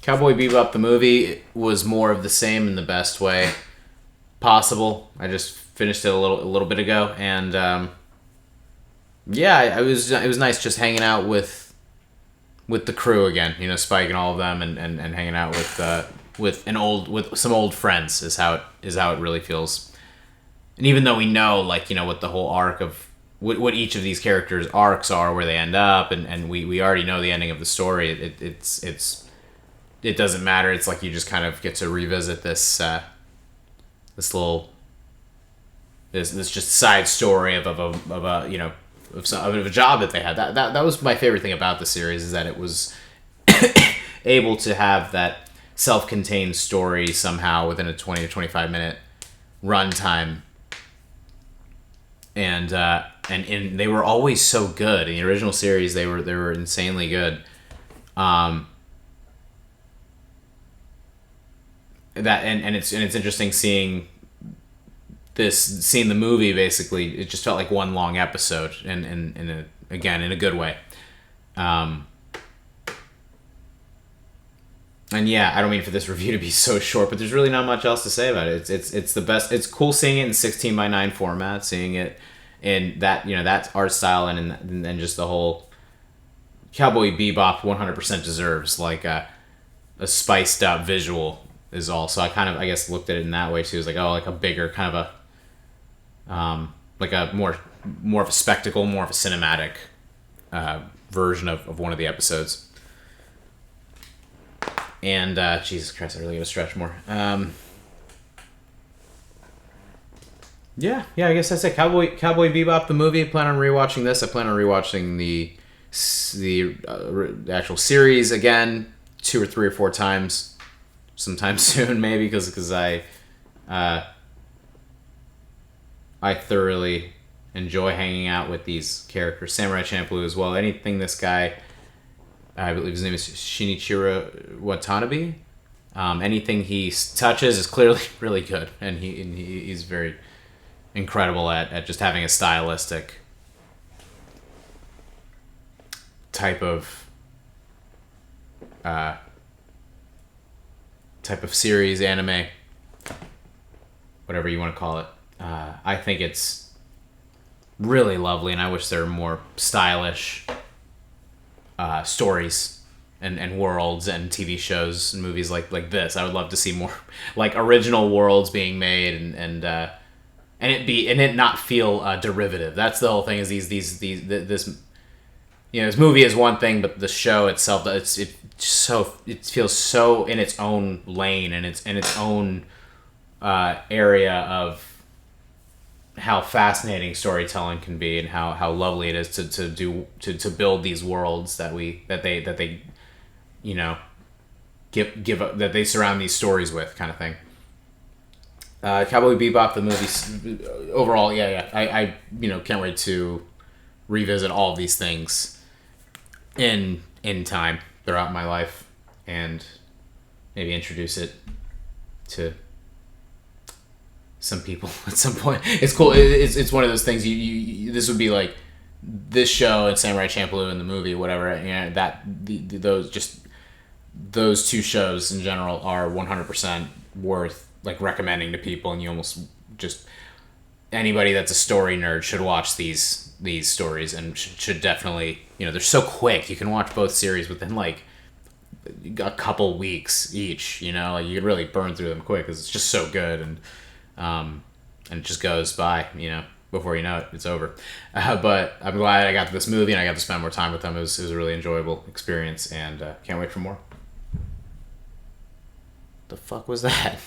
Cowboy Bebop the movie was more of the same in the best way possible. I just finished it a little bit ago, and yeah, it was nice just hanging out with the crew again. You know, Spike and all of them, and hanging out with some old friends is how it really feels. And even though we know, like, you know, what the whole arc of what each of these characters' arcs are, where they end up, and we already know the ending of the story. It doesn't matter. It's like you just kind of get to revisit this little this just side story of a you know of a job that they had. That was my favorite thing about the series, is that it was able to have that self-contained story somehow within a 20 to 25 minute runtime. And they were always so good. In the original series, they were insanely good. It's interesting seeing the movie. Basically, it just felt like one long episode, and again in a good way. And yeah, I don't mean for this review to be so short, but there's really not much else to say about it. It's the best. It's cool seeing it in 16:9 format, seeing it in that, you know, that art style, and just the whole Cowboy Bebop 100% deserves like a spiced up visual is all. So I guess looked at it in that way too. It's like, oh, like a bigger kind of a like a more of a spectacle, more of a cinematic version of one of the episodes. And Jesus Christ, I really gotta stretch more. Yeah, I guess that's it. Cowboy Bebop the movie. I plan on rewatching this. I plan on rewatching the actual series again 2 or 3 or 4 times sometime soon, maybe, because I thoroughly enjoy hanging out with these characters. Samurai Champloo as well. Anything this guy, I believe his name is Shinichiro Watanabe. Anything he touches is clearly really good, and he's very incredible at just having a stylistic type of series, anime, whatever you want to call it. I think it's really lovely, and I wish there were more stylish stories and worlds and TV shows and movies like this. I would love to see more like original worlds being made, and it not feel derivative. That's the whole thing. Is this, you know, this movie is one thing, but the show itself, it feels so in its own lane, and it's in its own area of how fascinating storytelling can be, and how lovely it is to build these worlds that they you know give that they surround these stories with, kind of thing. Cowboy Bebop the movie overall, yeah, I you know, can't wait to revisit all of these things in time throughout my life, and maybe introduce it to some people at some point. It's cool. It's one of those things. You this would be like this show and Samurai Champloo in the movie, whatever. You know, that those 2 shows in general are 100% worth like recommending to people, and you almost just anybody that's a story nerd should watch these stories, and should definitely, you know, they're so quick. You can watch both series within like a couple weeks each. You know, like you could really burn through them quick because it's just so good, and it just goes by, you know, before you know it, it's over. But I'm glad I got to this movie, and I got to spend more time with them. It was a really enjoyable experience, and can't wait for more. The fuck was that?